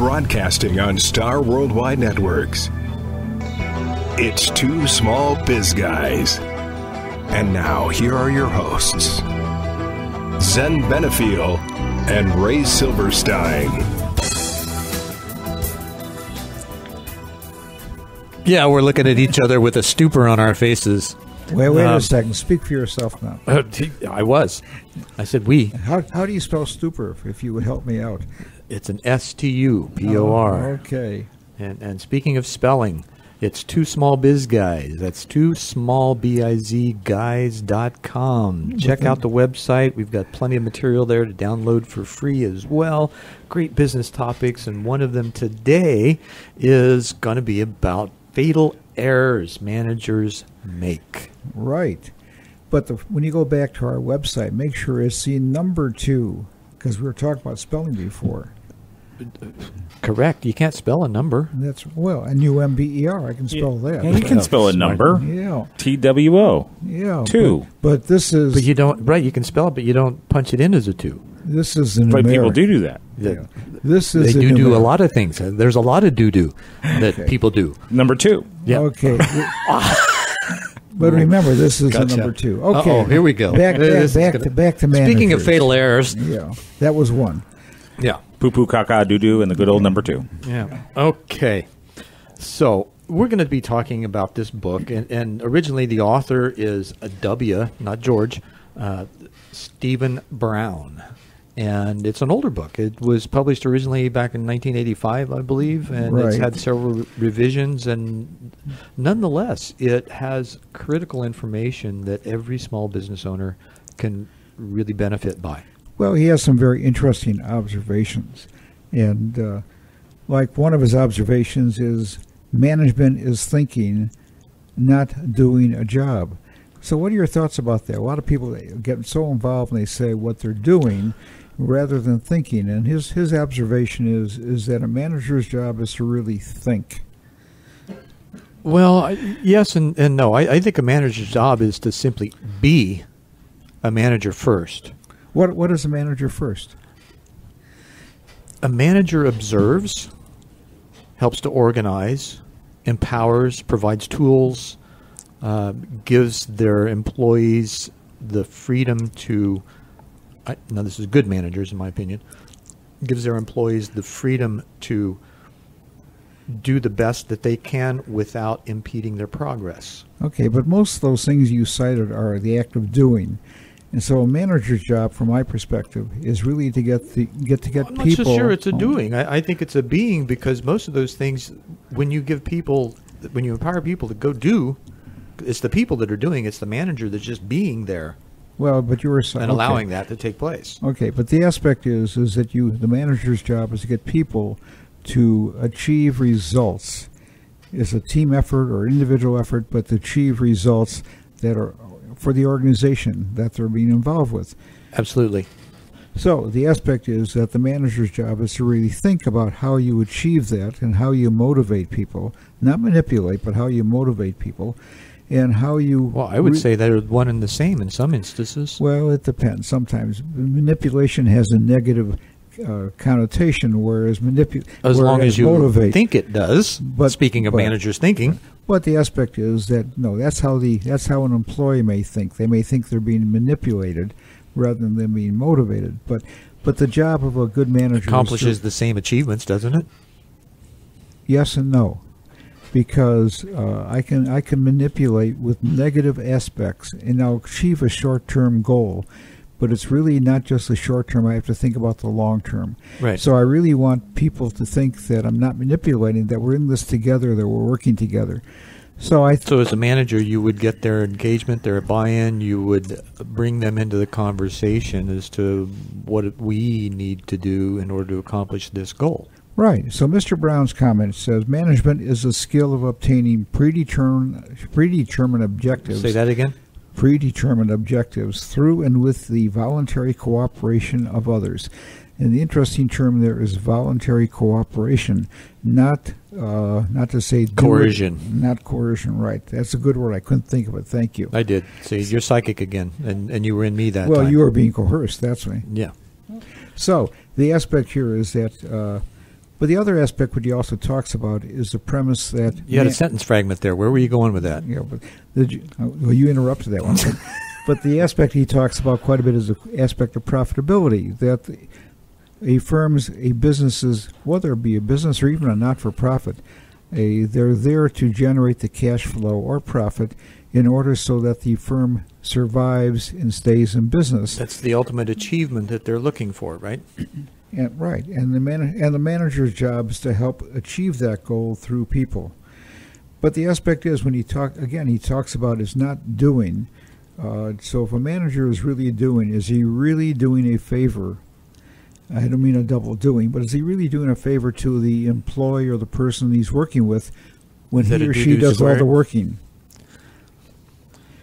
broadcasting on Star Worldwide Networks. It's Two Small Biz Guys. And now, here are your hosts, Zen Benefiel and Ray Silverstein. Yeah, we're looking at each other with a stupor on our faces. Wait a second. Speak for yourself now. I said we. How do you spell stupor, if you would help me out? It's an S-T-U-P-O-R. Oh, okay. And speaking of spelling, it's Two Small Biz Guys. That's twosmallbizguys.com. Check out the website. We've got plenty of material there to download for free as well. Great business topics, and one of them today is going to be about fatal errors managers make. Right. But when you go back to our website, make sure it's the number 2, because we were talking about spelling before. Correct. You can't spell a number. That's, N-U-M-B-E-R. I can spell that. Yeah, you can spell a number. Yeah. T-W-O. Yeah. 2. But this is... But you don't... Right, you can spell it, but you don't punch it in as a 2. This is an But American. people do that. Yeah. This is They do a lot of things. There's a lot of do-do that people do. Number 2. Yeah. Okay. But remember, this is Gotcha. a number 2. Okay. Uh-oh, here we go. Back to managers. Speaking of fatal errors. Yeah, that was one. Yeah. Poo-poo, caca, doo-doo, and the good old number 2. Yeah. Okay. So we're going to be talking about this book, and originally the author is a W, not George, Stephen Brown. And it's an older book. It was published originally back in 1985, I believe, and It's had several revisions. And nonetheless, it has critical information that every small business owner can really benefit by. Well, he has some very interesting observations. And like one of his observations is management is thinking, not doing a job. So what are your thoughts about that? A lot of people get so involved and they say what they're doing rather than thinking. And his observation is that a manager's job is to really think. Well, yes and no. I think a manager's job is to simply be a manager first. What is a manager first? A manager observes, helps to organize, empowers, provides tools, gives their employees the freedom to, now this is good managers in my opinion, gives their employees the freedom to do the best that they can without impeding their progress. Okay, but most of those things you cited are the act of doing. And so a manager's job, from my perspective, is really to get people... I'm not so sure it's a doing. I think it's a being, because most of those things, when you empower people to go do, it's the people that are doing. It's the manager that's just being there. Well, but you were saying... And allowing that to take place. Okay, but the aspect is that the manager's job is to get people to achieve results. It's a team effort or individual effort, but to achieve results that are for the organization that they're being involved with. Absolutely. So the aspect is that the manager's job is to really think about how you achieve that and how you motivate people, not manipulate, but how you motivate people, and how you... Well, I would say they're one and the same in some instances. Well, it depends. Sometimes manipulation has a negative connotation, whereas as long as you motivate, think it does. But speaking of managers thinking, but the aspect is that no, that's how an employee may think. They may think they're being manipulated rather than them being motivated. But the job of a good manager accomplishes the same achievements, doesn't it? Yes and no, because I can manipulate with negative aspects and I'll achieve a short-term goal. But it's really not just the short term. I have to think about the long term. Right. So I really want people to think that I'm not manipulating, that we're in this together, that we're working together. So as a manager, you would get their engagement, their buy-in. You would bring them into the conversation as to what we need to do in order to accomplish this goal. Right. So Mr. Brown's comment says management is the skill of obtaining predetermined objectives. Say that again. Predetermined objectives through and with the voluntary cooperation of others. And the interesting term there is voluntary cooperation, not to say coercion. Not coercion, right. That's a good word. I couldn't think of it. Thank you. I did. See, you're psychic again, and you were in me that time. Well, you were being coerced, that's right. Yeah. So the aspect here is that But the other aspect, what he also talks about, is the premise that You had a sentence fragment there. Where were you going with that? Yeah, but well, you interrupted that one. But the aspect he talks about quite a bit is the aspect of profitability. That a business's, whether it be a business or even a not-for-profit, they're there to generate the cash flow or profit in order so that the firm survives and stays in business. That's the ultimate achievement that they're looking for, right? And, right, and the manager's job is to help achieve that goal through people. But the aspect is when he talks about is not doing. So if a manager is really doing, is he really doing a favor? I don't mean a double doing, but is he really doing a favor to the employee or the person he's working with when he or she does all the working?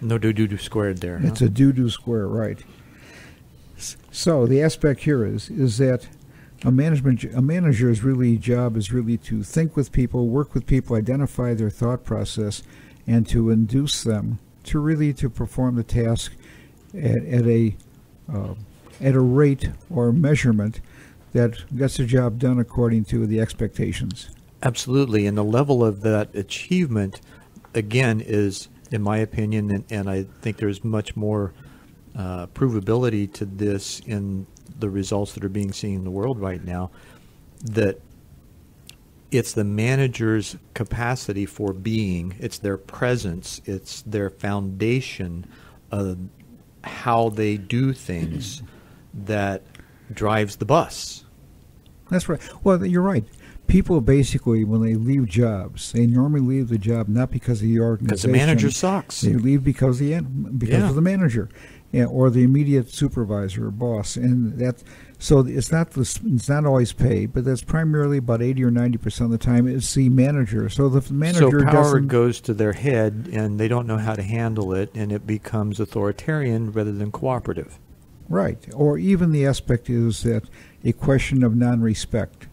No do-do squared there. It's a do-do square, right. So the aspect here is that a manager's job is really to think with people, work with people, identify their thought process, and to induce them to perform the task at a rate or measurement that gets the job done according to the expectations. Absolutely, and the level of that achievement, again, is, in my opinion, and I think there's much more provability to this in the results that are being seen in the world right now, that it's the manager's capacity for being, it's their presence, it's their foundation of how they do things that drives the bus. That's right. Well, you're right. People basically, when they leave jobs, they normally leave the job not because of the organization. Because the manager sucks. They leave because of the manager, or the immediate supervisor or boss, so it's not always pay, but that's primarily about 80 or 90% of the time it's the manager. So the manager power goes to their head, and they don't know how to handle it, and it becomes authoritarian rather than cooperative. Right. Or even the aspect is that a question of non-respect.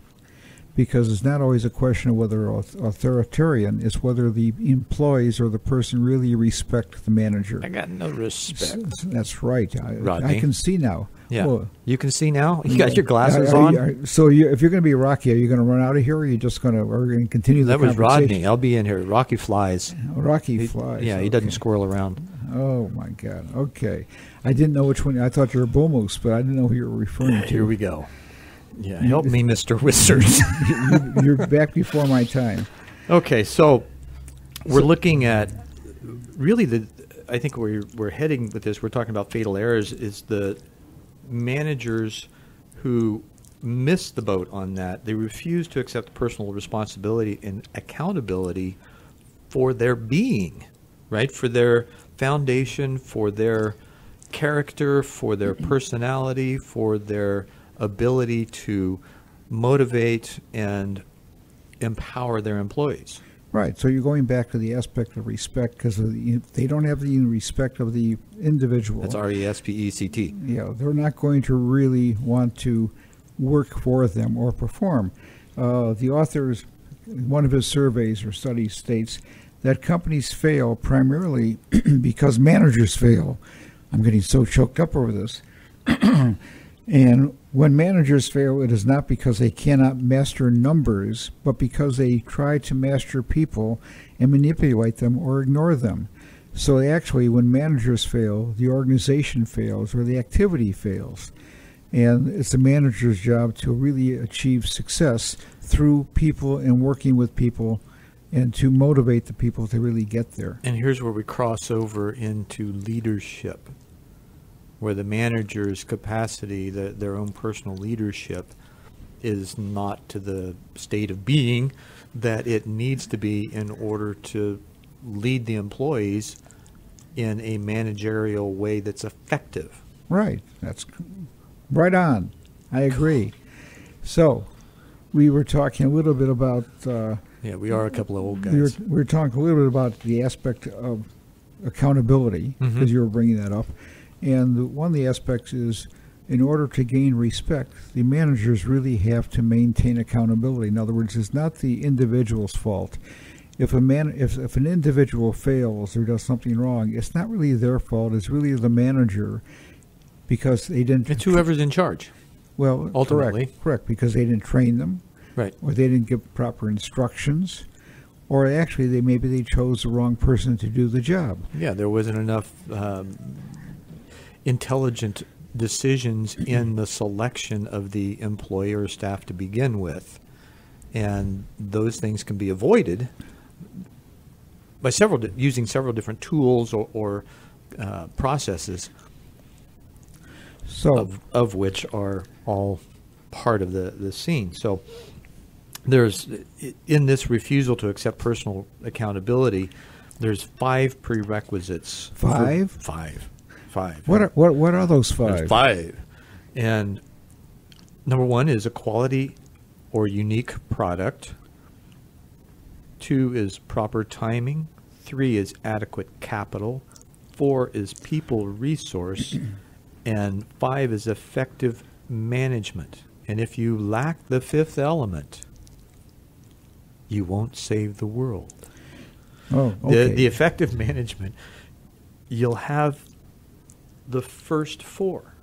Because it's not always a question of whether authoritarian, it's whether the employees or the person really respect the manager. I got no respect. That's right. Rodney. I can see now. Yeah. Well, you can see now? You got your glasses on? So if you're going to be Rocky, are you going to run out of here, or are you just going to continue the conversation? That was Rodney. I'll be in here. Rocky flies. Rocky flies. Yeah, he doesn't squirrel around. Oh, my God. Okay. I didn't know which one. I thought you were Bull Moose, but I didn't know who you were referring to. Here we go. Yeah, help me, Mr. Wizard. You're back before my time. Okay, so we're looking at really I think where we're heading with this, we're talking about fatal errors, is the managers who miss the boat on that. They refuse to accept personal responsibility and accountability for their being, right? For their foundation, for their character, for their personality, for their ability to motivate and empower their employees. Right. So you're going back to the aspect of respect, because they don't have the respect of the individual. That's RESPECT. Yeah, they're not going to really want to work for them or perform. The author's, one of his surveys or studies states that companies fail primarily because managers fail. I'm getting so choked up over this. And when managers fail, it is not because they cannot master numbers, but because they try to master people and manipulate them or ignore them. So actually, when managers fail, the organization fails or the activity fails. And it's the manager's job to really achieve success through people and working with people and to motivate the people to really get there. And here's where we cross over into leadership, where the manager's capacity, their own personal leadership, is not to the state of being that it needs to be in order to lead the employees in a managerial way that's effective. Right. That's right on. I agree. So we were talking a little bit about... yeah, we are a couple of old guys. We were talking a little bit about the aspect of accountability, because you were bringing that up. And one of the aspects is, in order to gain respect, the managers really have to maintain accountability. In other words, it's not the individual's fault. If an individual fails or does something wrong, it's not really their fault. It's really the manager, because they didn't. It's whoever's in charge. Well, ultimately, correct, because they didn't train them, Right. or they didn't give proper instructions, or actually maybe they chose the wrong person to do the job. Yeah, there wasn't enough intelligent decisions in the selection of the employee or staff to begin with. And those things can be avoided by using several different tools or processes, So of which are all part of the scene. So there's, in this refusal to accept personal accountability, there's 5 prerequisites. Five? Five. what are those 5? There's 5. And number 1 is a quality or unique product. 2 is proper timing. 3 is adequate capital. 4 is people resource. And 5 is effective management. And if you lack the 5th element, you won't save the world. Oh, okay. The effective management, you'll have the first 4.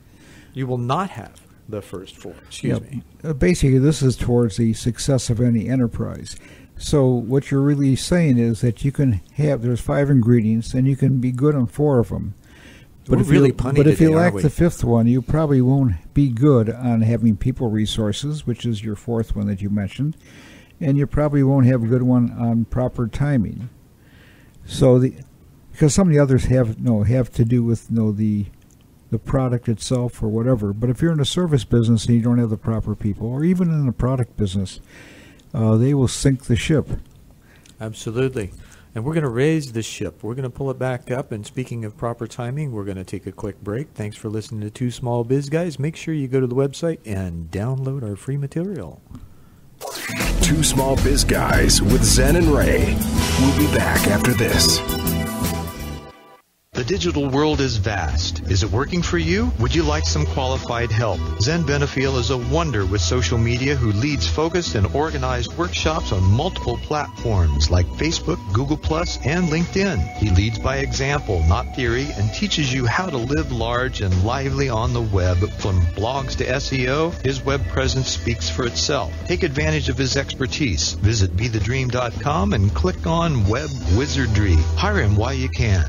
You will not have the first 4. Excuse me. Basically, this is towards the success of any enterprise. So what you're really saying is that you can have, there's 5 ingredients, and you can be good on 4 of them. We're really punny But if you today, lack aren't we? the 5th one, you probably won't be good on having people resources, which is your 4th one that you mentioned, and you probably won't have a good one on proper timing. So because some of the others have to do with the product itself or whatever. But if you're in a service business and you don't have the proper people, or even in a product business, they will sink the ship. Absolutely. And we're going to raise the ship. We're going to pull it back up. And speaking of proper timing, we're going to take a quick break. Thanks for listening to Two Small Biz Guys. Make sure you go to the website and download our free material. Two Small Biz Guys with Zen and Ray. We'll be back after this. The digital world is vast. Is it working for you? Would you like some qualified help? Zen Benefiel is a wonder with social media who leads focused and organized workshops on multiple platforms like Facebook, Google+, and LinkedIn. He leads by example, not theory, and teaches you how to live large and lively on the web. From blogs to SEO, his web presence speaks for itself. Take advantage of his expertise. Visit BeTheDream.com and click on Web Wizardry. Hire him while you can.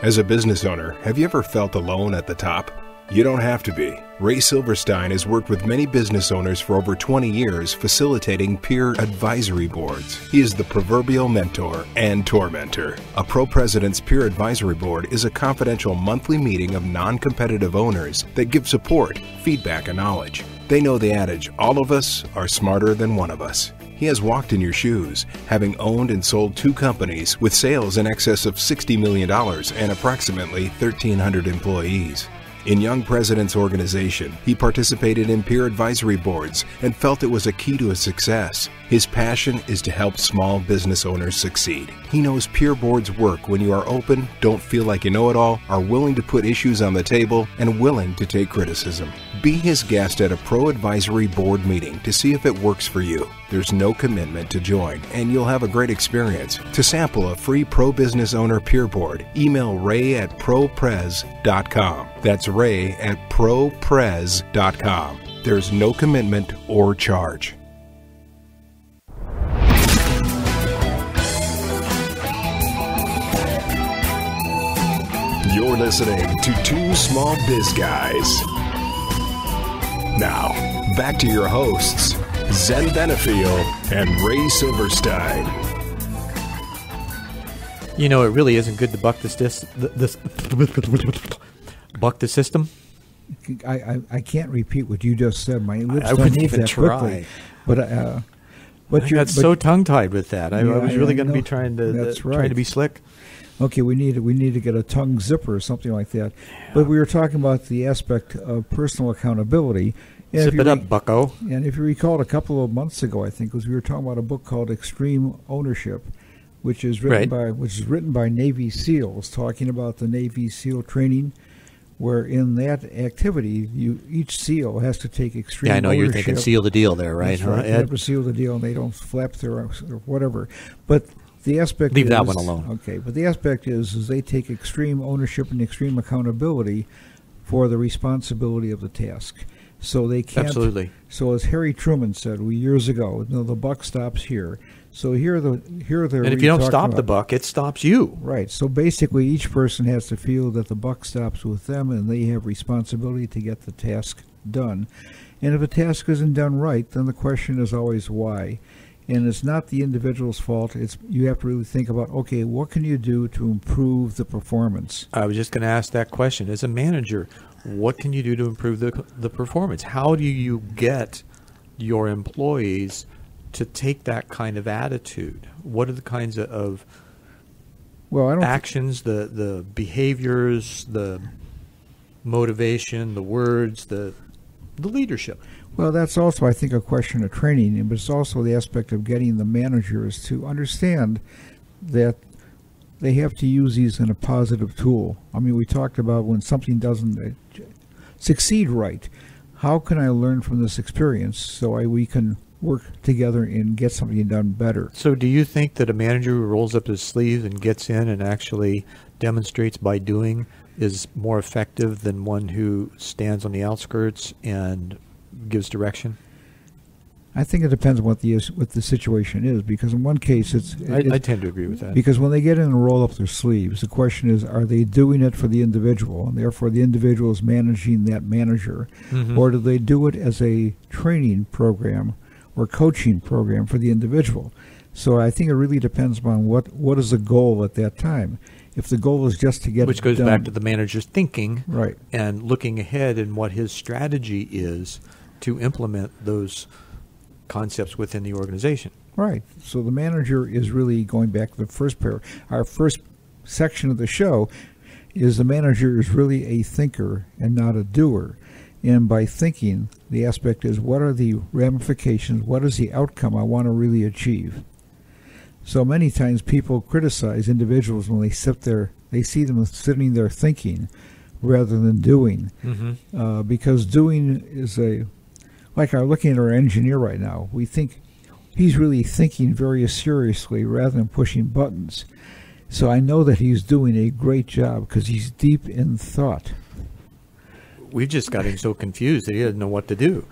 As a business owner, have you ever felt alone at the top? You don't have to be. Ray Silverstein has worked with many business owners for over 20 years facilitating peer advisory boards. He is the proverbial mentor and tormentor. A Pro President's Peer Advisory Board is a confidential monthly meeting of non-competitive owners that give support, feedback, and knowledge. They know the adage, all of us are smarter than one of us. He has walked in your shoes, having owned and sold 2 companies with sales in excess of $60 million and approximately 1,300 employees. In Young President's organization, he participated in peer advisory boards and felt it was a key to his success. His passion is to help small business owners succeed. He knows peer boards work when you are open, don't feel like you know it all, are willing to put issues on the table, and willing to take criticism. Be his guest at a Pro Advisory Board meeting to see if it works for you. There's no commitment to join, and you'll have a great experience. To sample a free Pro Business Owner Peer Board, email ray@proprez.com. That's ray@proprez.com. There's no commitment or charge. You're listening to Two Small Biz Guys. Now, back to your hosts, Zen Benefiel and Ray Silverstein. You know, it really isn't good to buck buck the system. I can't repeat what you just said. My lips I don't wouldn't move even that try. quickly. But I got so tongue-tied with that. I was really going to be trying to trying to be slick. Okay, we need to get a tongue zipper or something like that. Yeah. But we were talking about the aspect of personal accountability. And Zip it up, bucko. And if you recall, a couple of months ago, I think, we were talking about a book called Extreme Ownership, which is written by Navy SEALs, talking about the Navy SEAL training, where in that activity, each SEAL has to take extreme ownership. Yeah, I know you're thinking seal the deal there, right? That's right. They have to seal the deal, and they don't flap their or whatever. But the aspect leave that one alone. Okay, but the aspect is they take extreme ownership and extreme accountability for the responsibility of the task. So they can't. Absolutely. So as Harry Truman said years ago, the buck stops here. So here are the And if you don't stop the buck, it stops you. Right. So basically, each person has to feel that the buck stops with them, and they have responsibility to get the task done. And if a task isn't done right, then the question is always why. And it's not the individual's fault. You have to really think about, okay, what can you do to improve the performance? I was just going to ask that question. As a manager, what can you do to improve the performance? How do you get your employees to take that kind of attitude? What are the kinds of actions, the behaviors, the motivation, the words, the leadership? Well, that's also, I think, a question of training, but it's also the aspect of getting the managers to understand that they have to use these in a positive tool. I mean, we talked about when something doesn't succeed right, how can I learn from this experience so we can work together and get something done better? So do you think that a manager who rolls up his sleeves and gets in and actually demonstrates by doing is more effective than one who stands on the outskirts and gives direction? I think it depends on what the situation is, because in one case I tend to agree with that. Because when they get in and roll up their sleeves, the question is, are they doing it for the individual, and therefore the individual is managing that manager, or do they do it as a training program or coaching program for the individual? So I think it really depends upon what is the goal at that time. If the goal is just to get Which it goes done, back to the manager's thinking, right, and looking ahead and what his strategy is to implement those concepts within the organization. right. So the manager is really going back to the first pair. Our first section of the show is the manager is really a thinker and not a doer. And by thinking, the aspect is, what are the ramifications? What is the outcome I want to really achieve? So many times people criticize individuals when they sit there, they see them sitting there thinking rather than doing. Because doing is like looking at our engineer right now, we think he's really thinking very seriously rather than pushing buttons. So I know that he's doing a great job because he's deep in thought. We've just got him so confused that he doesn't know what to do.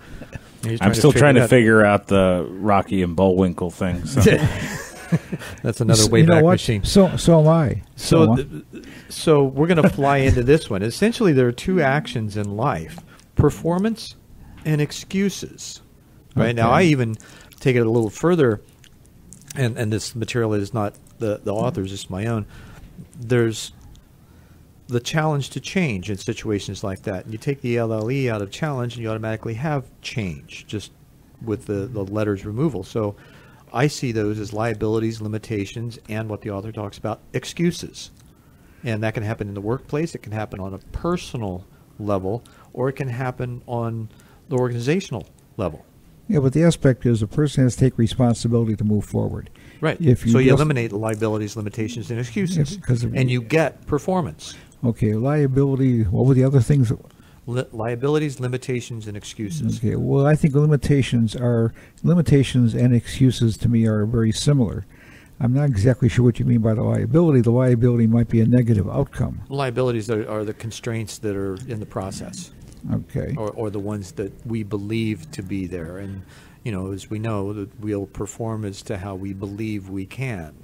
I'm still trying to figure out the Rocky and Bullwinkle thing. So. That's another Wayback Machine. So am I. So we're going to fly into this one. Essentially, there are two actions in life: performance and excuses. Right. Okay. Now, I even take it a little further, and this material is not the author's; it's my own. There's the challenge to change in situations like that. You take the LLE out of challenge, and you automatically have change just with the letters removal. So I see those as liabilities, limitations, and what the author talks about, excuses. And that can happen in the workplace, it can happen on a personal level, or it can happen on the organizational level. Yeah, but the aspect is the person has to take responsibility to move forward. Right. So you eliminate the liabilities, limitations, and excuses, and you get performance. Okay, liability, what were the other things? Liabilities, limitations, and excuses. Okay, well, I think limitations and excuses to me are very similar. I'm not exactly sure what you mean by the liability. The liability might be a negative outcome. Liabilities are the constraints that are in the process. Okay. Or the ones that we believe to be there. And, as we know, that we'll perform as to how we believe we can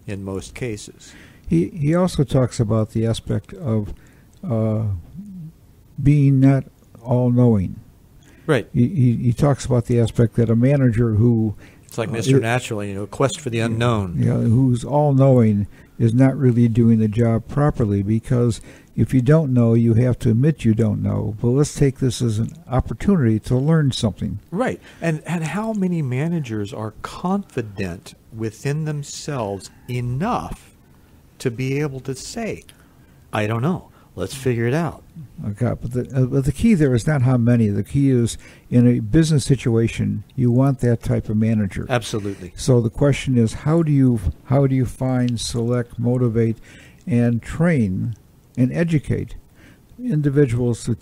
in most cases. He also talks about the aspect of being not all-knowing. Right. He talks about the aspect that a manager who... It's like Mr. Natural, quest for the unknown. Who's all-knowing is not really doing the job properly, because if you don't know, you have to admit you don't know. But let's take this as an opportunity to learn something. Right. And how many managers are confident within themselves enough to be able to say, I don't know. Let's figure it out. Okay, but the key there is not how many. The key is, in a business situation, you want that type of manager. Absolutely. So the question is, how do you find, select, motivate, and train and educate individuals to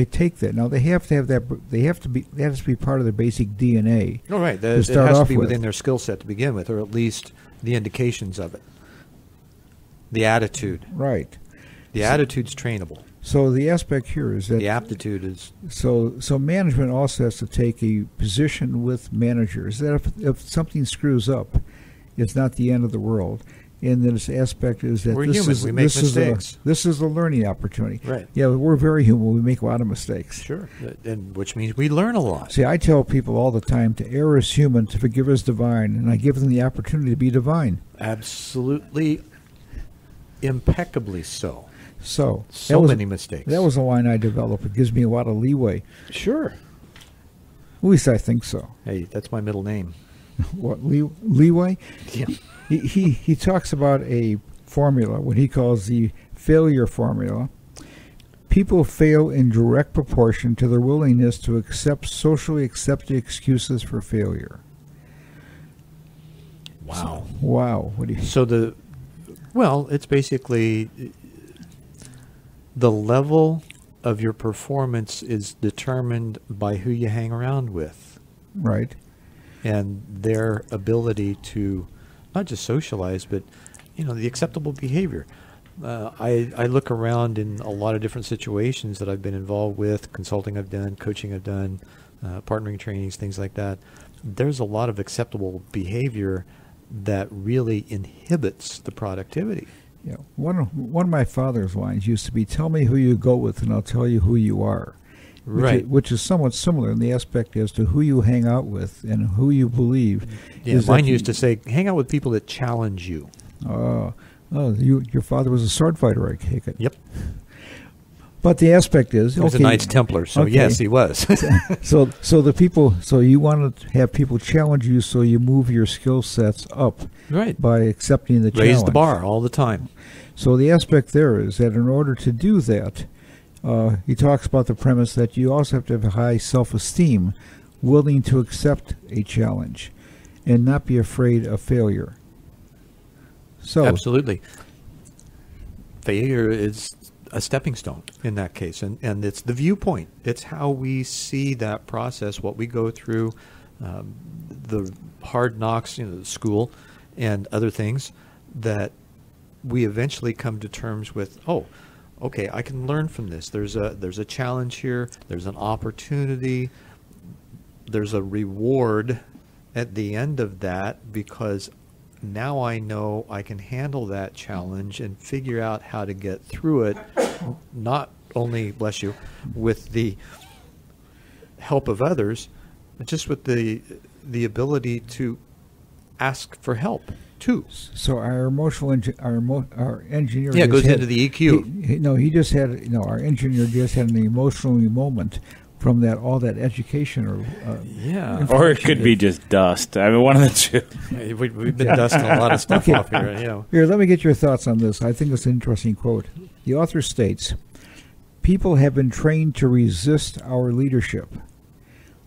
take that? Now they have to have that. That has to be part of their basic DNA. Oh, right. It has to be within their skill set to begin with, or at least the indications of it. The attitude. Right. The attitude's trainable. So the aspect here is that The aptitude is so management also has to take a position with managers that if something screws up, it's not the end of the world. And this aspect is that we're this human. is We make mistakes. This is a learning opportunity. Right. Yeah, we're very human. We make a lot of mistakes. sure, and which means we learn a lot. See, I tell people all the time to err is human, to forgive is divine, and I give them the opportunity to be divine. Absolutely, impeccably so. So Many mistakes. That was a line I developed. It gives me a lot of leeway. Sure. At least I think so. Hey, that's my middle name. What, leeway? Yeah. He talks about a formula, what he calls the failure formula. People fail in direct proportion to their willingness to accept socially accepted excuses for failure. Wow. Wow. What do you? It's basically the level of your performance is determined by who you hang around with. Right. And their ability to not just socialize, but the acceptable behavior. I look around in a lot of different situations that I've been involved with, consulting I've done, coaching I've done, partnering trainings, things like that. There's a lot of acceptable behavior that really inhibits the productivity. Yeah. One of my father's lines used to be, "Tell me who you go with, and I'll tell you who you are." Right. Which is somewhat similar in the aspect as to who you hang out with and who you believe. Yeah, mine used to say, hang out with people that challenge you. Your father was a sword fighter, I take it. Yep. But the aspect is, he was a Knights Templar, so okay. Yes, he was. So you want to have people challenge you, so you move your skill sets up, right, by accepting the challenge. Raise the bar all the time. So the aspect there is that in order to do that, he talks about the premise that you also have to have a high self-esteem, willing to accept a challenge, and not be afraid of failure. So absolutely, failure is a stepping stone in that case, and it's the viewpoint. It's how we see that process, what we go through, the hard knocks, school, and other things that we eventually come to terms with. Oh, okay, I can learn from this. There's a challenge here. There's an opportunity. There's a reward at the end of that, because now I know I can handle that challenge and figure out how to get through it, not only, bless you, with the help of others, but just with the ability to ask for help too. So our emotional our engineer it goes into the EQ. Our engineer just had an emotional moment from all that education or it could be just dust. I mean, one of the two. We've been dusting a lot of stuff off here. Here, let me get your thoughts on this. I think it's an interesting quote. The author states, "People have been trained to resist our leadership.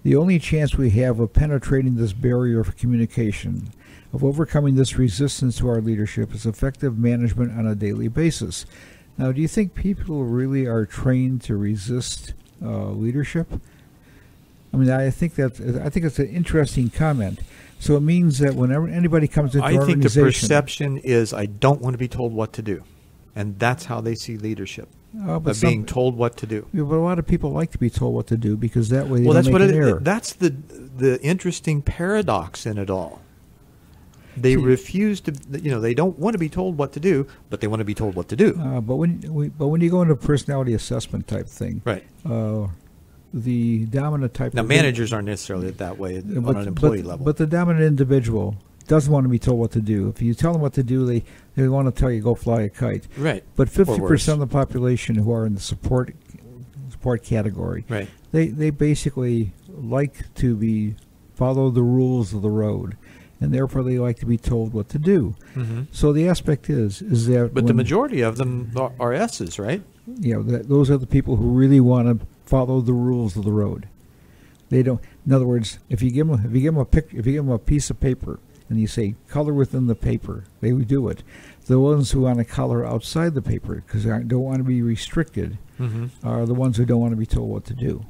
The only chance we have of penetrating this barrier of communication, of overcoming this resistance to our leadership, is effective management on a daily basis." Now, do you think people really are trained to resist leadership? I mean, I think it's an interesting comment. So it means that whenever anybody comes into I our think the organization, perception is, I don't want to be told what to do, and that's how they see leadership. Being told what to do. Yeah, but a lot of people like to be told what to do, because that way they don't make an error. That's the interesting paradox in it all. They refuse to, they don't want to be told what to do, but they want to be told what to do. But when you go into a personality assessment type thing, right? The dominant type. Now, managers aren't necessarily that way on an employee level. But the dominant individual doesn't want to be told what to do. If you tell them what to do, they want to tell you go fly a kite. Right. But 50% of the population who are in the support category, right? They basically like to follow the rules of the road, and therefore they like to be told what to do. Mm-hmm. So the aspect is that. But the majority of them are S's, right? Those are the people who really want to follow the rules of the road. They don't. In other words, if you give them a piece of paper and you say color within the paper, they would do it. The ones who want to color outside the paper because they don't want to be restricted are the ones who don't want to be told what to do.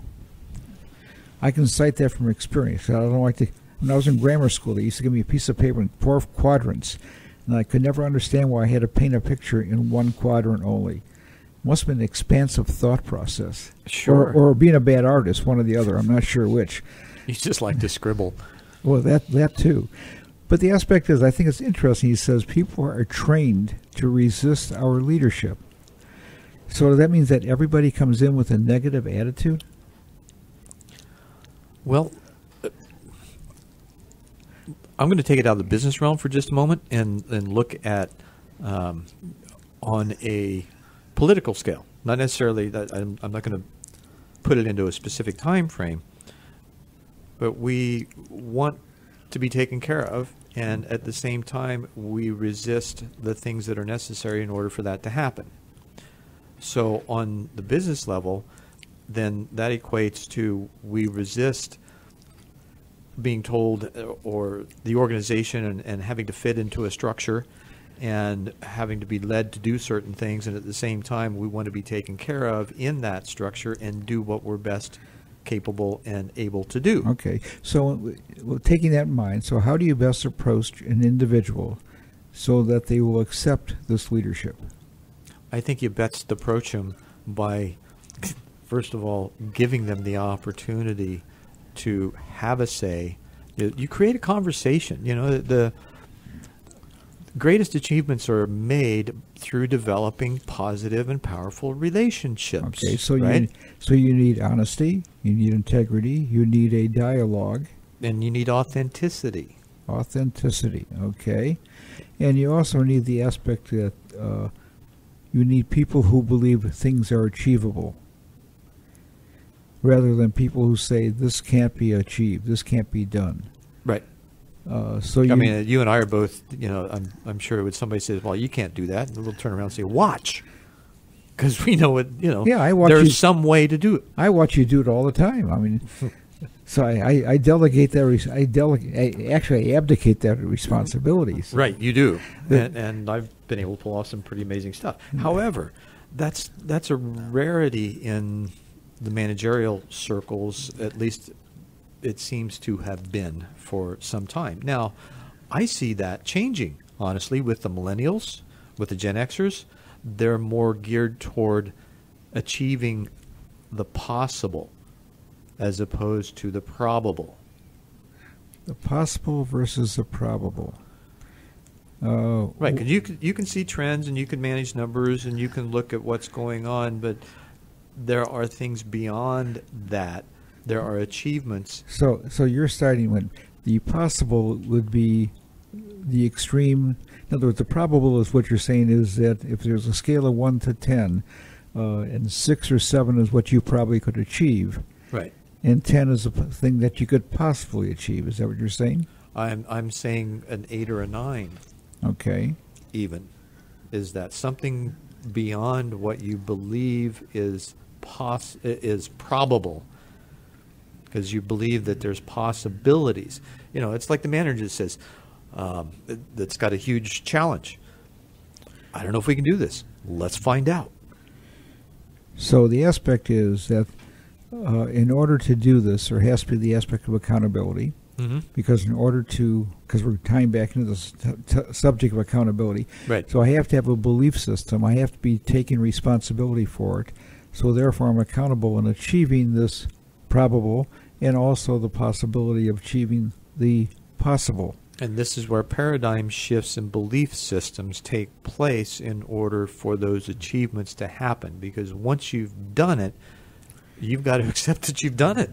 I can cite that from experience. I don't like to. When I was in grammar school, they used to give me a piece of paper in 4 quadrants, and I could never understand why I had to paint a picture in 1 quadrant only. Must have been an expansive thought process. Sure. Or being a bad artist, one or the other. I'm not sure which. You just like to scribble. Well, that too. But the aspect is, I think it's interesting. He says people are trained to resist our leadership. So that means that everybody comes in with a negative attitude? Well, I'm going to take it out of the business realm for just a moment and look at on a political scale. Not necessarily that I'm not going to put it into a specific time frame, but we want to be taken care of, and at the same time we resist the things that are necessary in order for that to happen. So on the business level, then that equates to we resist being told, or the organization and having to fit into a structure and having to be led to do certain things, and at the same time we want to be taken care of in that structure and do what we're best capable and able to do. Okay, so taking that in mind, so how do you best approach an individual so that they will accept this leadership? I think you best approach them by, first of all, giving them the opportunity to have a say. You create a conversation. You know, the greatest achievements are made through developing positive and powerful relationships. Okay, so right? you need honesty, you need integrity, you need a dialogue, and you need authenticity. Authenticity, okay, and you also need the aspect that you need people who believe things are achievable, rather than people who say this can't be achieved, this can't be done. Right. So I mean, you and I are both, you know, I'm sure when somebody says, well, you can't do that, and we'll turn around and say, watch. Because we know it, you know, yeah, I watch there's some way to do it. I watch you do it all the time. I mean, so I delegate that, I abdicate that responsibility. So. Right, you do. And I've been able to pull off some pretty amazing stuff. However, that's a rarity in the managerial circles, at least it seems to have been for some time. Now, I see that changing, honestly, with the millennials, with the Gen Xers. They're more geared toward achieving the possible as opposed to the probable. The possible versus the probable. Right, because you can see trends and you can manage numbers and you can look at what's going on, but there are things beyond that. There are achievements. So you're starting when the possible would be the extreme. In other words, the probable is what you're saying is that if there's a scale of 1 to 10, and 6 or 7 is what you probably could achieve. Right. And 10 is a thing that you could possibly achieve. Is that what you're saying? I'm saying an 8 or a 9. Okay. Even. Is that something beyond what you believe is probable? Because you believe that there's possibilities. You know, it's like the manager says, that's got a huge challenge. I don't know if we can do this. Let's find out. So the aspect is that in order to do this, there has to be the aspect of accountability. Mm-hmm. Because we're tying back into the subject of accountability. Right. So I have to have a belief system. I have to be taking responsibility for it. So therefore I'm accountable in achieving this probable and also the possibility of achieving the possible. And this is where paradigm shifts and belief systems take place in order for those achievements to happen. Because once you've done it, you've got to accept that you've done it.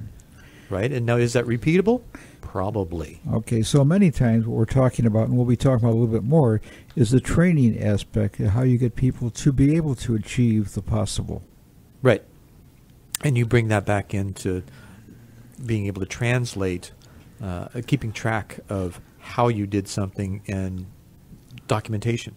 Right? And now, is that repeatable? Probably. Okay, so many times what we're talking about, and we'll be talking about a little bit more, is the training aspect of how you get people to be able to achieve the possible. Right. And you bring that back into being able to translate, keeping track of how you did something and documentation,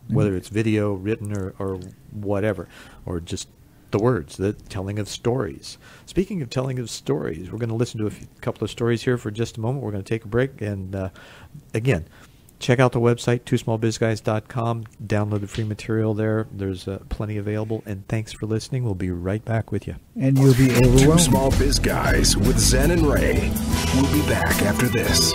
whether it's video, written, or whatever, or just the words, the telling of stories. Speaking of telling of stories, we're going to listen to a couple of stories here for just a moment. We're going to take a break, and again, check out the website, twosmallbizguys.com. Download the free material there. There's plenty available, and thanks for listening. We'll be right back with you. And you'll be overwhelmed. Two Small Biz Guys with Zen and Ray. We'll be back after this.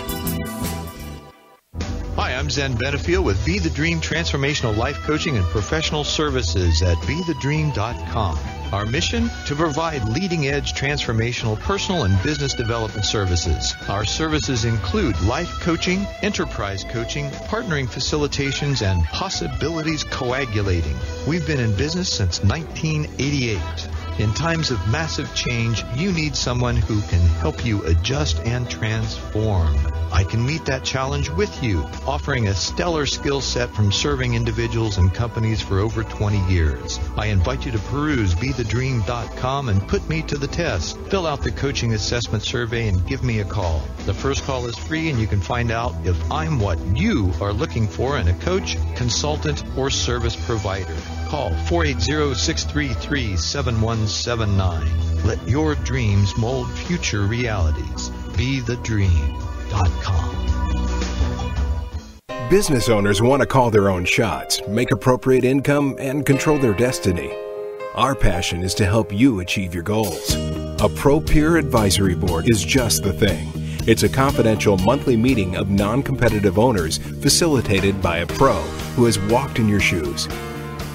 Hi, I'm I'm Zen Benefiel with Be the Dream Transformational Life Coaching and Professional Services at BeTheDream.com. Our mission? To provide leading-edge transformational personal and business development services. Our services include life coaching, enterprise coaching, partnering facilitations, and possibilities coagulating. We've been in business since 1988. In times of massive change, you need someone who can help you adjust and transform. I can meet that challenge with you, offering a stellar skill set from serving individuals and companies for over 20 years. I invite you to peruse BeTheDream.com and put me to the test. Fill out the coaching assessment survey and give me a call. The first call is free, and you can find out if I'm what you are looking for in a coach, consultant, or service provider. Call 480-633-7179. Let your dreams mold future realities. BeTheDream.com. Business owners want to call their own shots, make appropriate income, and control their destiny. Our passion is to help you achieve your goals. A Pro Peer Advisory Board is just the thing. It's a confidential monthly meeting of non-competitive owners facilitated by a pro who has walked in your shoes.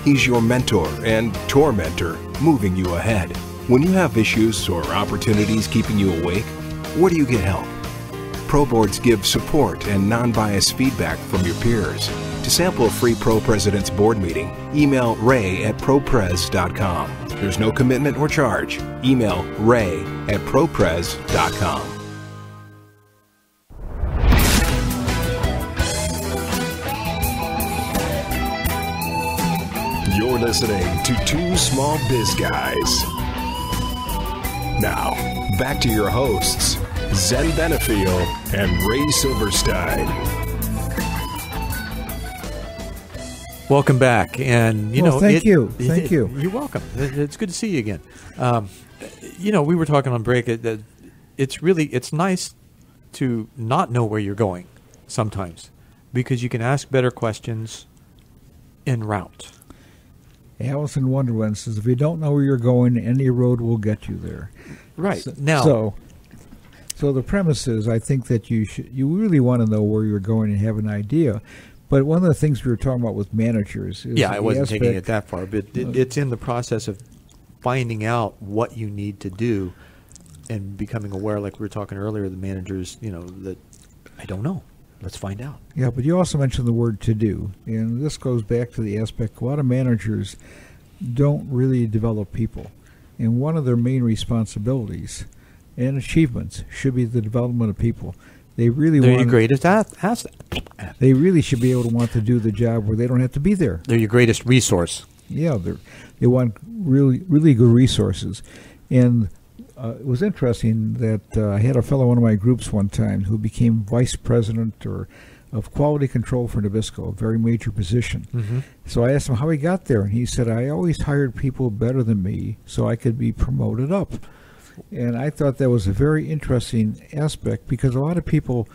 He's your mentor and tormentor, moving you ahead. When you have issues or opportunities keeping you awake, where do you get help? Pro Boards give support and non-biased feedback from your peers. To sample a free Pro President's Board meeting, email ray@propres.com. There's no commitment or charge. Email ray@propres.com. You're listening to Two Small Biz Guys. Now, back to your hosts, Zen Benefiel and Ray Silverstein. Welcome back, and thank you. You're welcome. It's good to see you again. We were talking on break that it's nice to not know where you're going sometimes, because you can ask better questions en route. Alice in Wonderland says, if you don't know where you're going, any road will get you there. Right. So the premise is, I think that you really want to know where you're going and have an idea. But one of the things we were talking about with managers is I wasn't taking it that far, but it's in the process of finding out what you need to do and becoming aware, like we were talking earlier, the managers, that I don't know. Let's find out. Yeah, but you also mentioned the word to do. And this goes back to the aspect a lot of managers don't really develop people. And one of their main responsibilities and achievements should be the development of people. They're your greatest asset. They really should be able to want to do the job where they don't have to be there. They're your greatest resource. Yeah, they want really, really good resources. And it was interesting that I had a fellow in one of my groups one time who became vice president of quality control for Nabisco, a very major position. Mm-hmm. So I asked him how he got there, and he said, I always hired people better than me so I could be promoted up. And I thought that was a very interesting aspect, because a lot of people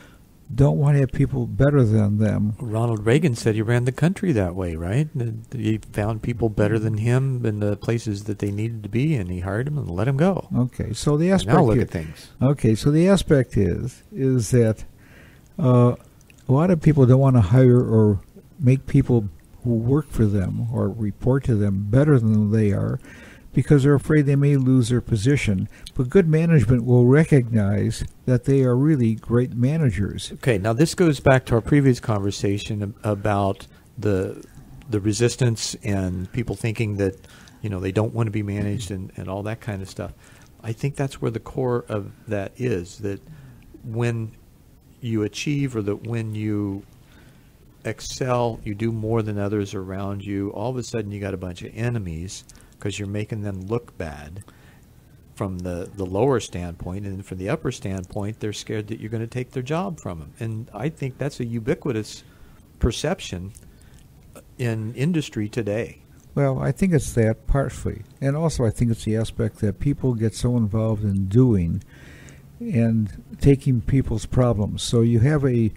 don't want to have people better than them. Ronald Reagan said he ran the country that way, right? He found people better than him in the places that they needed to be, and he hired them and let them go. Okay, so the aspect now look at things. Okay, so the aspect is that a lot of people don't want to hire or make people who work for them or report to them better than they are, because they're afraid they may lose their position. But good management will recognize that they are really great managers. Okay, now this goes back to our previous conversation about the resistance and people thinking that they don't want to be managed and all that kind of stuff. I think that's where the core of that is, that when you achieve, or that when you excel, you do more than others around you, all of a sudden you got a bunch of enemies, because you're making them look bad from the lower standpoint. And from the upper standpoint, they're scared that you're going to take their job from them. And I think that's a ubiquitous perception in industry today. Well, I think it's that partially. And also I think it's the aspect that people get so involved in doing and taking people's problems. So you have an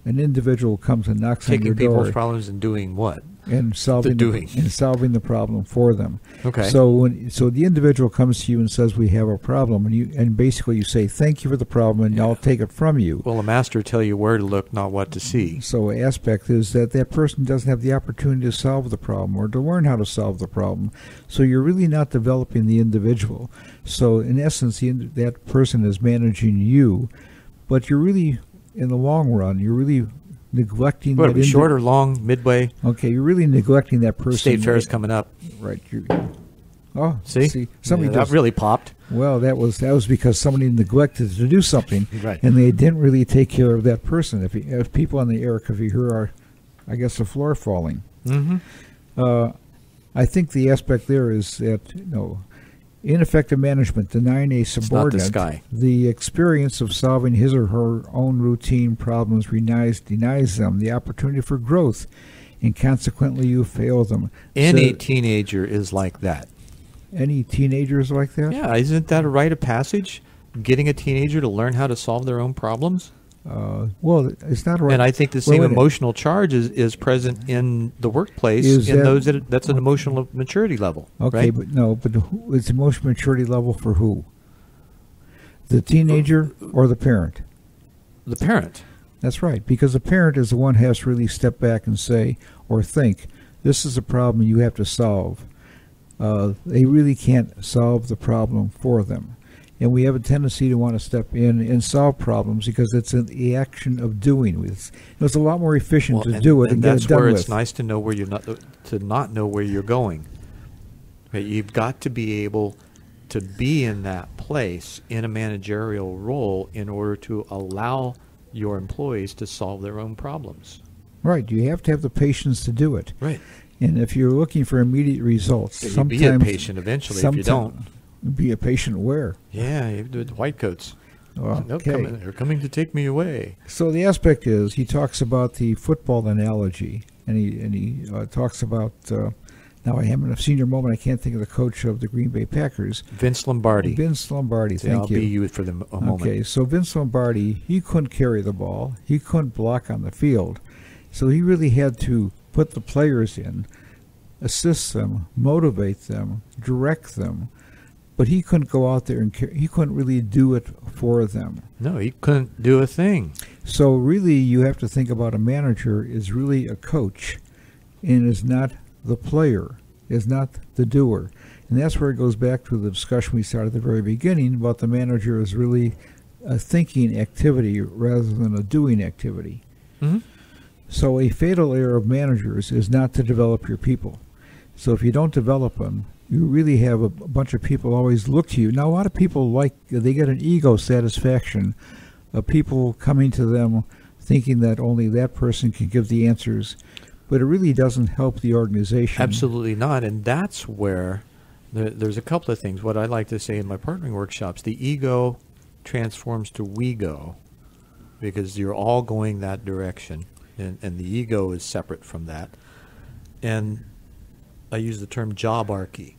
an individual comes and knocks on your Taking door people's problems and doing what? and solving the problem for them. Okay. So the individual comes to you and says, "We have a problem," and basically you say, "Thank you for the problem, and I'll take it from you." Well, a master tell you where to look, not what to see. So aspect is that person doesn't have the opportunity to solve the problem or to learn how to solve the problem. So you're really not developing the individual. So in essence, that person is managing you, but you're really, in the long run, you're really neglecting What, that short or long, midway? Okay, you're really neglecting that person. State Fair is coming up. Right. See? Somebody that really popped. Well, that was because somebody neglected to do something, Right. and they didn't really take care of that person. If people on the air could hear I guess the floor falling. Mm-hmm. I think the aspect there is that ineffective management, denying a subordinate the experience of solving his or her own routine problems, denies them the opportunity for growth, and consequently you fail them. Any teenager is like that. Any teenagers like that? Yeah, isn't that a rite of passage? Getting a teenager to learn how to solve their own problems? Well, it's not right. And I think the same emotional charge is present in the workplace. That's an emotional maturity level. Okay, right? but it's emotional maturity level for who? The teenager or the parent? The parent. That's right, because the parent is the one who has to really step back and say or think, this is a problem you have to solve. They really can't solve the problem for them. And we have a tendency to want to step in and solve problems because it's the action of doing. It's a lot more efficient to do it and get it done with. That's where it's nice to know where you're not know where you're going. Right? You've got to be able to be in that place in a managerial role in order to allow your employees to solve their own problems. Right. You have to have the patience to do it. Right. And if you're looking for immediate results, you'll be a patient eventually if you don't. Be a patient where? Yeah, you do it with white coats. Okay. They're coming to take me away. So the aspect is he talks about the football analogy, and he talks about now I am in a senior moment. I can't think of the coach of the Green Bay Packers. Vince Lombardi. Thank you. I'll be you for a moment. Okay, so Vince Lombardi, he couldn't carry the ball. He couldn't block on the field. So he really had to put the players in, assist them, motivate them, direct them. But he couldn't go out there and he couldn't really do it for them. No, he couldn't do a thing. So really you have to think about a manager is really a coach and is not the player, is not the doer. And that's where it goes back to the discussion we started at the very beginning about the manager is really a thinking activity rather than a doing activity. Mm-hmm. So a fatal error of managers is not to develop your people. So if you don't develop them, you really have a bunch of people always look to you. Now, a lot of people they get an ego satisfaction of people coming to them thinking that only that person can give the answers, but it really doesn't help the organization. Absolutely not, and that's where there's a couple of things. What I like to say in my partnering workshops, the ego transforms to we go because you're all going that direction, and the ego is separate from that. And I use the term jobarchy,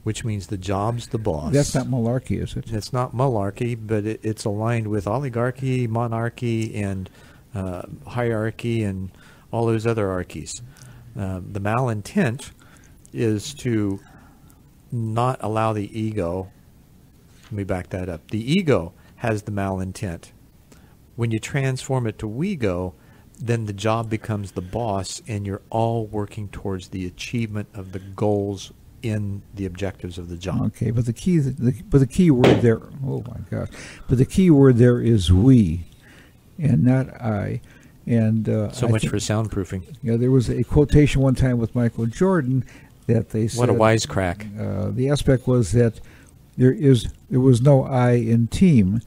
which means the job's the boss. That's not malarkey, is it? It's not malarkey, but it's aligned with oligarchy, monarchy, and hierarchy, and all those other archies. The malintent is to not allow the ego. Let me back that up. The ego has the malintent. When you transform it to we go, then the job becomes the boss, and you're all working towards the achievement of the goals in the objectives of the job. Okay, but the key word there. Oh my gosh! But the key word there is we, and not I. And so much for soundproofing. Yeah, there was a quotation one time with Michael Jordan that they said. What a wisecrack! The aspect was that there was no I in team.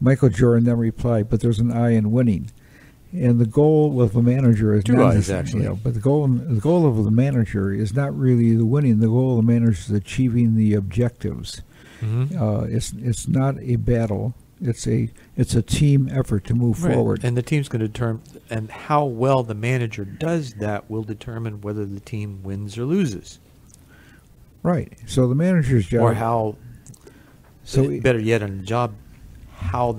Michael Jordan then replied, "But there's an I in winning." And the goal of a manager is two I's actually. But the goal of the manager is not really the winning. The goal of the manager is achieving the objectives. Mm-hmm. It's not a battle. It's a team effort to move forward. And the team's going to determine, and how well the manager does that will determine whether the team wins or loses. Right. So the manager's job, or how. So better yet, on the job, how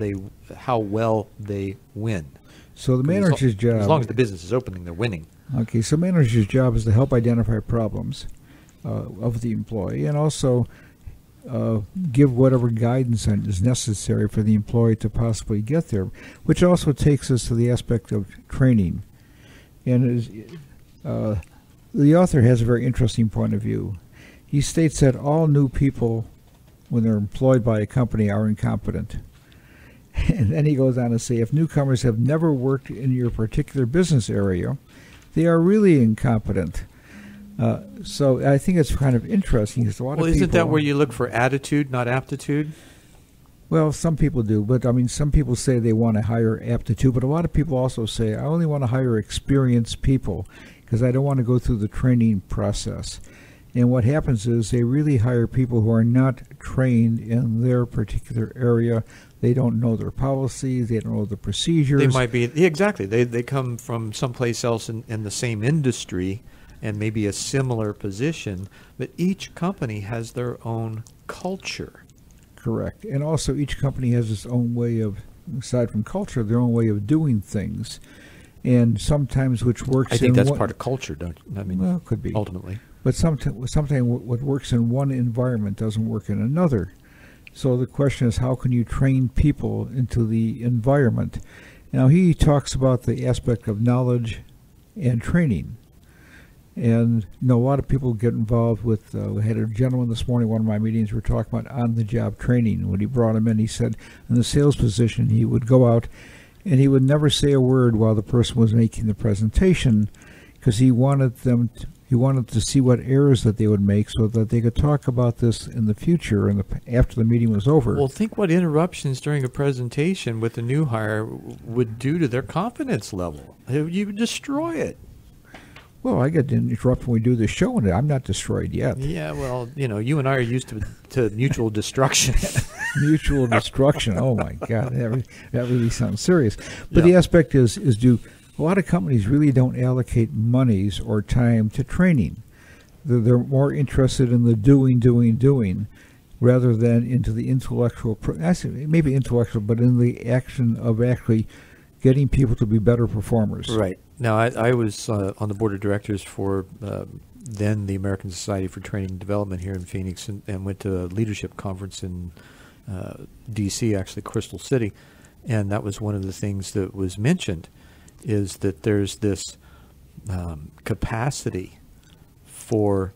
well they win. So the manager's job... As long as the business is opening, they're winning. Okay, so manager's job is to help identify problems of the employee and also give whatever guidance is necessary for the employee to possibly get there, which also takes us to the aspect of training. And the author has a very interesting point of view. He states that all new people, when they're employed by a company, are incompetent. And then he goes on to say, if newcomers have never worked in your particular business area, they are really incompetent. So I think it's kind of interesting. There's a lot of isn't people, that where you look for attitude, not aptitude? Well, some people do, but I mean, some people say they want to hire aptitude, but a lot of people also say, I only want to hire experienced people because I don't want to go through the training process. And what happens is they really hire people who are not trained in their particular area. They don't know their policies. They don't know the procedures. They might be, exactly. They come from someplace else in the same industry and maybe a similar position, but each company has their own culture. Correct. And also each company has its own way of, aside from culture, their own way of doing things. And sometimes which works I think that's part of culture, don't you? I mean, well, it could be. Ultimately. But sometimes what works in one environment doesn't work in another. So the question is, how can you train people into the environment? Now, he talks about the aspect of knowledge and training. And a lot of people get involved with, we had a gentleman this morning, one of my meetings, we were talking about on-the-job training. When he brought him in, he said in the sales position, he would go out and he would never say a word while the person was making the presentation because he wanted to see what errors that they would make so that they could talk about this in the future and after the meeting was over. Well, think what interruptions during a presentation with a new hire would do to their confidence level. You would destroy it. Well, I get interrupted when we do the show, and I'm not destroyed yet. Yeah, well, you and I are used to mutual destruction. Mutual destruction. Oh, my God. That really sounds serious. But the aspect is a lot of companies really don't allocate monies or time to training. They're more interested in the doing, rather than into the intellectual, maybe intellectual, but in the action of actually getting people to be better performers. Right. Now, I was on the board of directors for then the American Society for Training and Development here in Phoenix and went to a leadership conference in D.C., actually Crystal City, and that was one of the things that was mentioned is that there's this capacity for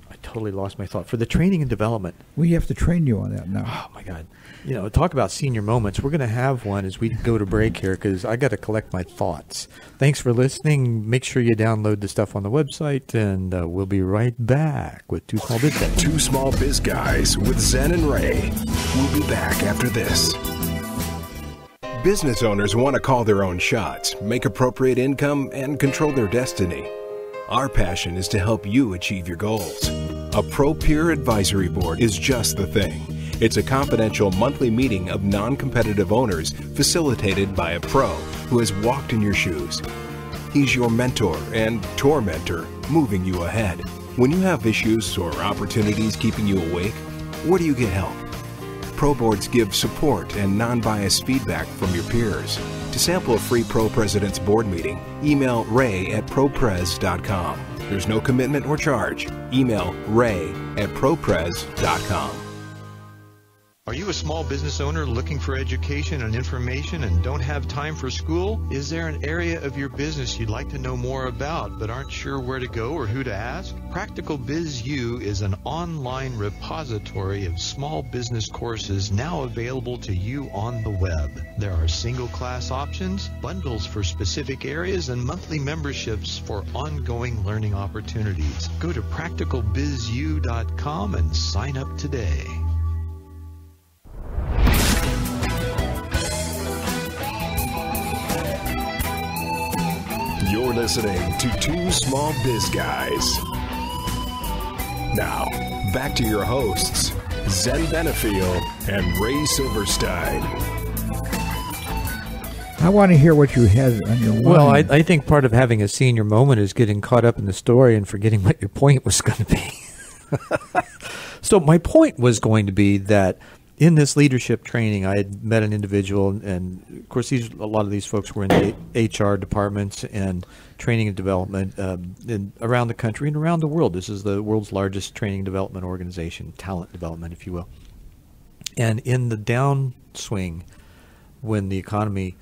I totally lost my thought, for the training and development. We have to train you on that now. Oh, my God. Talk about senior moments. We're going to have one as we go to break here because I got to collect my thoughts. Thanks for listening. Make sure you download the stuff on the website, and we'll be right back with Two Small Biz Guys. Two Small Biz Guys with Zen and Ray. We'll be back after this. Business owners want to call their own shots, make appropriate income, and control their destiny. Our passion is to help you achieve your goals. A Pro Peer Advisory Board is just the thing. It's a confidential monthly meeting of non-competitive owners facilitated by a pro who has walked in your shoes. He's your mentor and tormentor, moving you ahead. When you have issues or opportunities keeping you awake, where do you get help? Pro boards give support and non-biased feedback from your peers. To sample a free Pro President's Board meeting, email ray@propres.com. There's no commitment or charge. Email ray@propres.com. Are you a small business owner looking for education and information and don't have time for school? Is there an area of your business you'd like to know more about but aren't sure where to go or who to ask? Practical Biz U is an online repository of small business courses now available to you on the web. There are single class options, bundles for specific areas, and monthly memberships for ongoing learning opportunities. Go to practicalbizu.com and sign up today. You're listening to Two Small Biz Guys. Now, back to your hosts, Zen Benefiel and Ray Silverstein. I want to hear what you had on your mind. Well, I think part of having a senior moment is getting caught up in the story and forgetting what your point was going to be. So my point was going to be that in this leadership training, I had met an individual, and of course, a lot of these folks were in the HR departments and training and development around the country and around the world. This is the world's largest training and development organization, talent development, if you will. And in the downswing, when the economy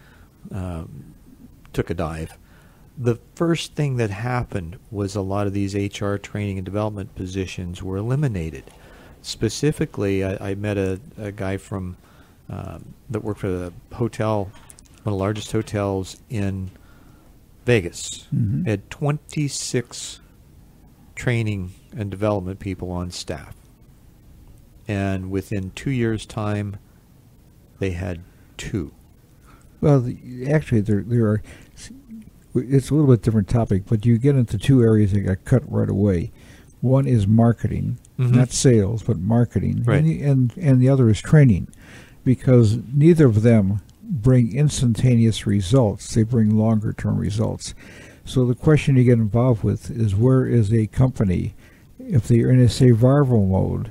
took a dive, the first thing that happened was a lot of these HR training and development positions were eliminated. Specifically, I met a guy from that worked for the hotel, one of the largest hotels in Vegas. Mm-hmm. Had 26 training and development people on staff. And within 2 years' time, they had 2. Well, actually, there are. It's a little bit different topic, but you get into 2 areas that got cut right away. One is marketing, not sales, but marketing, right. and the other is training, because neither of them bring instantaneous results. They bring longer-term results. So the question you get involved with is, where is a company, if they're in a survival mode,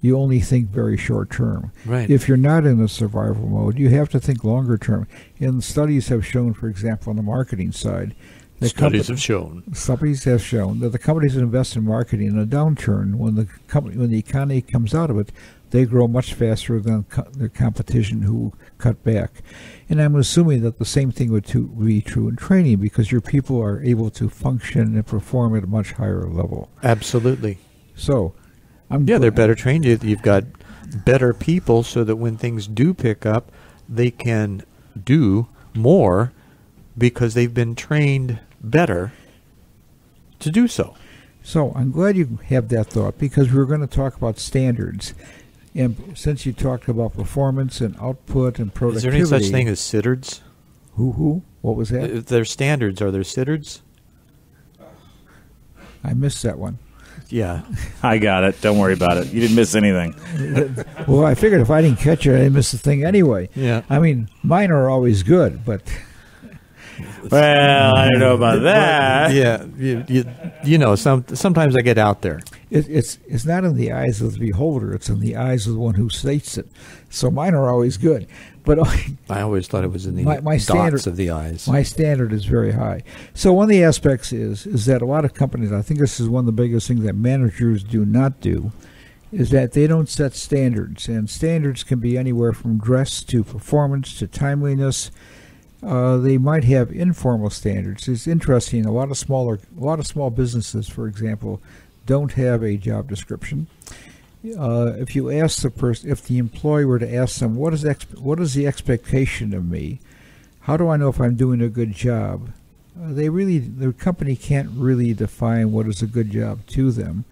you only think very short term. Right. If you're not in a survival mode, you have to think longer term. And studies have shown, for example, on the marketing side, Studies have shown that the companies that invest in marketing in a downturn, when the economy comes out of it, they grow much faster than their competition who cut back. And I'm assuming that the same thing would be true in training, because your people are able to function and perform at a much higher level. Absolutely. So, they're better trained. You've got better people, so that when things do pick up, they can do more because they've been trained better to do so. So I'm glad you have that thought, because we're going to talk about standards. And since you talked about performance and output and productivity... Is there any such thing as SITRDs? Who? What was that? If there's standards, are there SITRDs? I missed that one. Yeah. I got it. Don't worry about it. You didn't miss anything. Well, I figured if I didn't catch it, I didn't miss the thing anyway. Yeah. I mean, mine are always good, but... Well, I don't know about that. Yeah, you know, sometimes I get out there. It's not in the eyes of the beholder; it's in the eyes of the one who states it. So mine are always good, but I always thought it was in the my standard, dots of the eyes. My standard is very high. So one of the aspects is that a lot of companies, I think this is one of the biggest things that managers do not do, is that they don't set standards, and standards can be anywhere from dress to performance to timeliness. They might have informal standards. It's interesting. A lot of small businesses, for example, don't have a job description. If you ask the person, if the employee were to ask them, what is the expectation of me? How do I know if I'm doing a good job? The company can't really define what is a good job to them.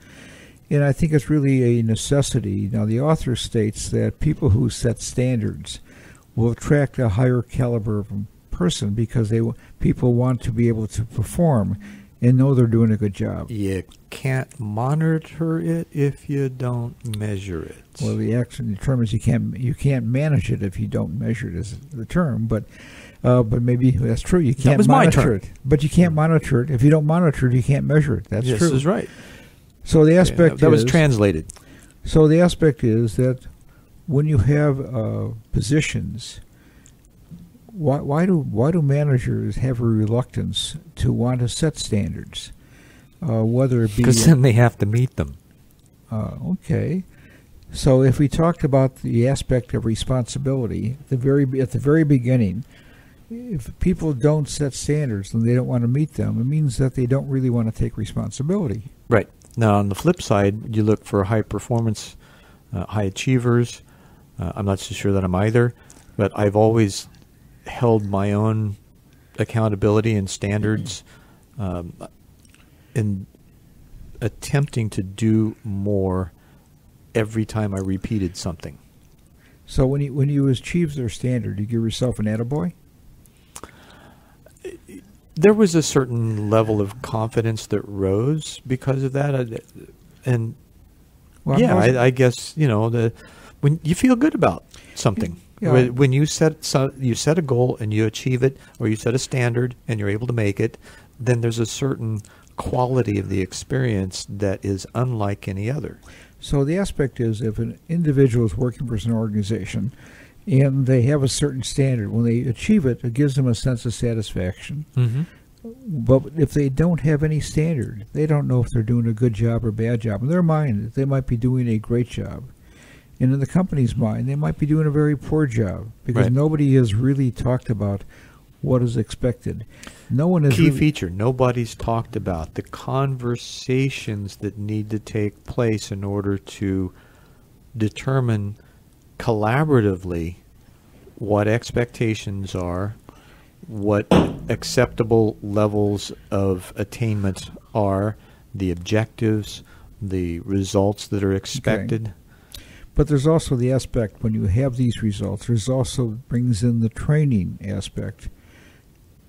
And I think it's really a necessity. Now, the author states that people who set standards will attract a higher caliber of person, because people want to be able to perform and know they're doing a good job. You can't monitor it if you don't measure it. Well, the term is you can't manage it if you don't measure it, is the term. But maybe that's true. You can't monitor it, but you can't monitor it if you don't monitor it. You can't measure it. That's true. This is right. So the aspect that was translated. So the aspect is that when you have positions. Why do managers have a reluctance to want to set standards? Whether it be because then they have to meet them. Okay, so if we talked about the aspect of responsibility at the very beginning, if people don't set standards and they don't want to meet them, it means that they don't really want to take responsibility. Right. Now, on the flip side, you look for high performance, high achievers. I'm not so sure that I'm either, but I've always held my own accountability and standards in attempting to do more every time I repeated something. So when you achieve their standard, you give yourself an attaboy? There was a certain level of confidence that rose because of that, and I guess when you feel good about something. Yeah. When you set a goal and you achieve it, or you set a standard and you're able to make it, then there's a certain quality of the experience that is unlike any other. So the aspect is, if an individual is working for an organization and they have a certain standard, when they achieve it, it gives them a sense of satisfaction. Mm-hmm. But if they don't have any standard, they don't know if they're doing a good job or bad job. In their mind, they might be doing a great job. And in the company's mind, they might be doing a very poor job, because Right. nobody has really talked about what is expected. No one has Key really, feature, nobody's talked about the conversations that need to take place in order to determine collaboratively what expectations are, what acceptable levels of attainment are, the objectives, the results that are expected. But there's also the aspect, when you have these results, there's also brings in the training aspect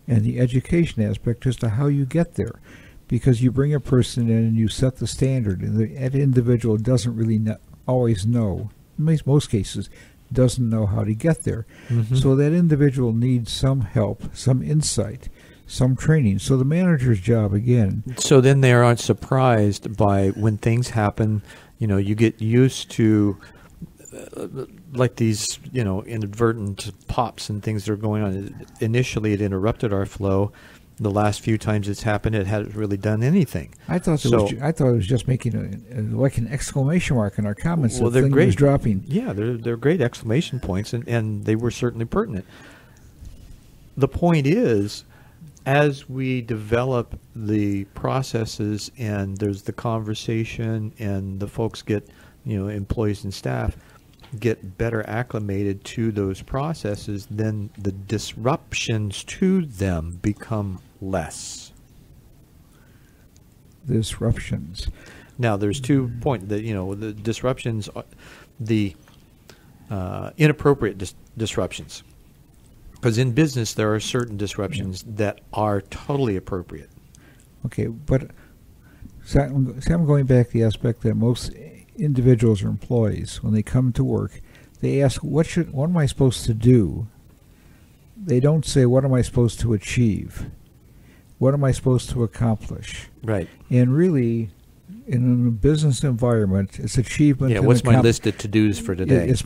and the education aspect as to how you get there. Because you bring a person in and you set the standard, and that individual doesn't really always know, in most cases, doesn't know how to get there. Mhm. So that individual needs some help, some insight, some training. So the manager's job, again, So then they aren't surprised by when things happen. You get used to like these, inadvertent pops and things that are going on. Initially, it interrupted our flow. The last few times it's happened, it hadn't really done anything. I thought it was just making like an exclamation mark in our comments. Well, that they're thing great. was dropping. Yeah, they're great exclamation points, and they were certainly pertinent. The point is, as we develop the processes and there's the conversation and the folks get, employees and staff get better acclimated to those processes, then the disruptions to them become less. Disruptions. Now, there's 2 points that, the disruptions, the inappropriate disruptions. Because in business, there are certain disruptions that are totally appropriate. Okay, but so I'm going back to the aspect that most individuals or employees, when they come to work, they ask, what am I supposed to do? They don't say, what am I supposed to achieve? What am I supposed to accomplish? Right. And really, in a business environment, it's achievement. Yeah, and what's my list of to-dos for today? It's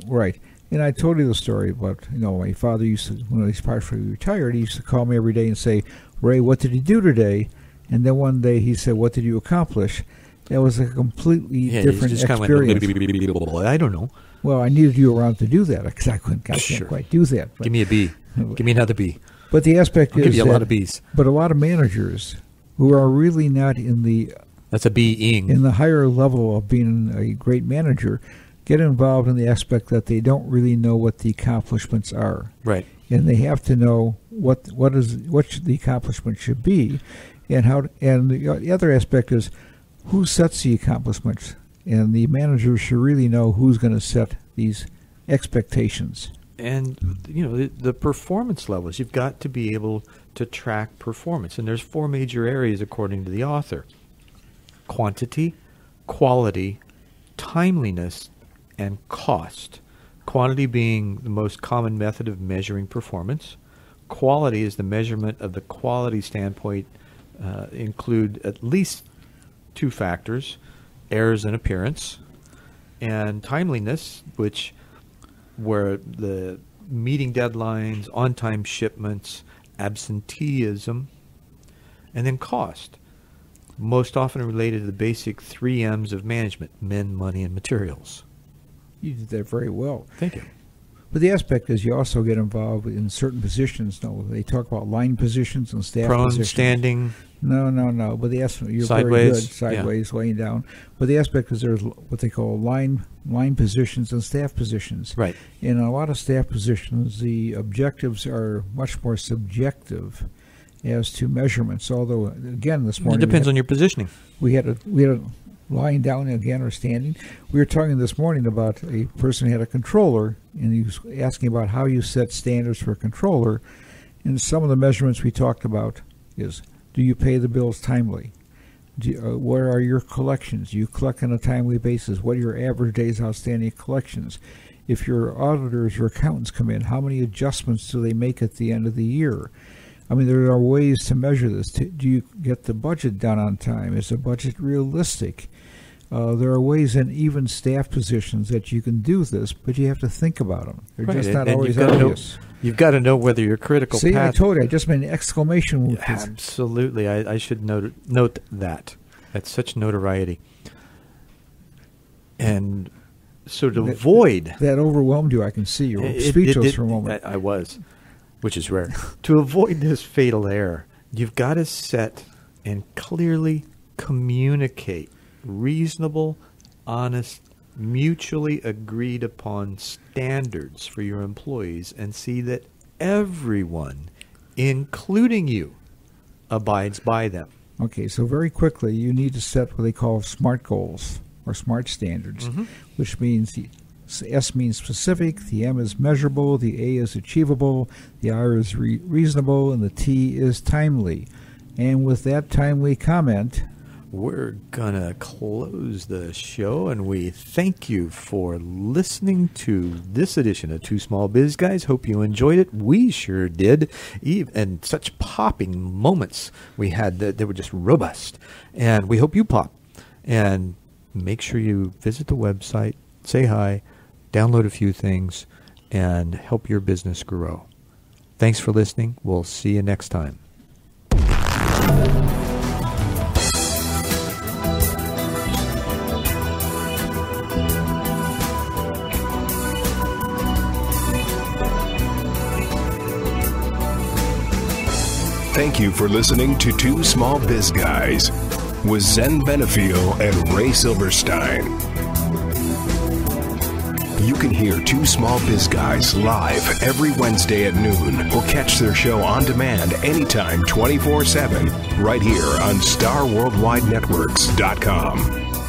right. And I told you the story about, my father used to, when he was partially retired, he used to call me every day and say, Ray, what did you do today? And then one day he said, what did you accomplish? That was a completely different just experience. Kind of went, I don't know. Well, I needed you around to do that, because I can't quite do that. But, Give me a B. Give me another B. but the aspect I'll is give you a that, lot of Bs. but a lot of managers who are really not in the That's a B-ing. in the higher level of being a great manager get involved in the aspect that they don't really know what the accomplishments are. Right. And they have to know what the accomplishment should be, and how. And the other aspect is who sets the accomplishments, and the manager should really know who's going to set these expectations. And, the performance levels, you've got to be able to track performance. And there's 4 major areas, according to the author: quantity, quality, timeliness, and cost. Quantity being the most common method of measuring performance. Quality is the measurement of the quality standpoint, include at least 2 factors: errors in appearance, and timeliness, where the meeting deadlines, on-time shipments, absenteeism, and then cost, most often related to the basic 3 M's of management: men, money, and materials. You did that very well. Thank you. But the aspect is you also get involved in certain positions. No, they talk about line positions and staff Prone, positions. standing. No. But the aspect, you're Sideways, very good. yeah. Sideways, laying down. But the aspect is there's what they call line positions and staff positions. Right. In a lot of staff positions, the objectives are much more subjective as to measurements. Although, again, this It morning depends on your positioning. we had a lying down again or standing. We were talking this morning about a person who had a controller, and he was asking about how you set standards for a controller. And some of the measurements we talked about is, do you pay the bills timely? Where are your collections? Do you collect on a timely basis? What are your average days outstanding collections? If your auditors or accountants come in, how many adjustments do they make at the end of the year? I mean, there are ways to measure this. Do you get the budget done on time? Is the budget realistic? There are ways in even staff positions that you can do this, but you have to think about them. They're Right, just not and always you've gotta obvious. You've got to know whether your critical See, path. I told you, I just made an exclamation with this. Absolutely, I should note that. That's such notoriety. And so to avoid That overwhelmed you, I can see. You were speechless for a moment. I was, which is rare. To avoid this fatal error, you've got to set and clearly communicate reasonable, honest, mutually agreed upon standards for your employees and see that everyone, including you, abides by them. Okay, so very quickly, you need to set what they call SMART goals or SMART standards, which means the S means specific, the M is measurable, the A is achievable, the R is reasonable, and the T is timely. And with that timely comment, we're going to close the show, and we thank you for listening to this edition of Two Small Biz Guys. Hope you enjoyed it. We sure did. And such popping moments we had that they were just robust. And we hope you pop. And make sure you visit the website, say hi, download a few things, and help your business grow. Thanks for listening. We'll see you next time. Thank you for listening to Two Small Biz Guys with Zen Benefiel and Ray Silverstein. You can hear Two Small Biz Guys live every Wednesday at noon or catch their show on demand anytime 24/7 right here on StarWorldWideNetworks.com.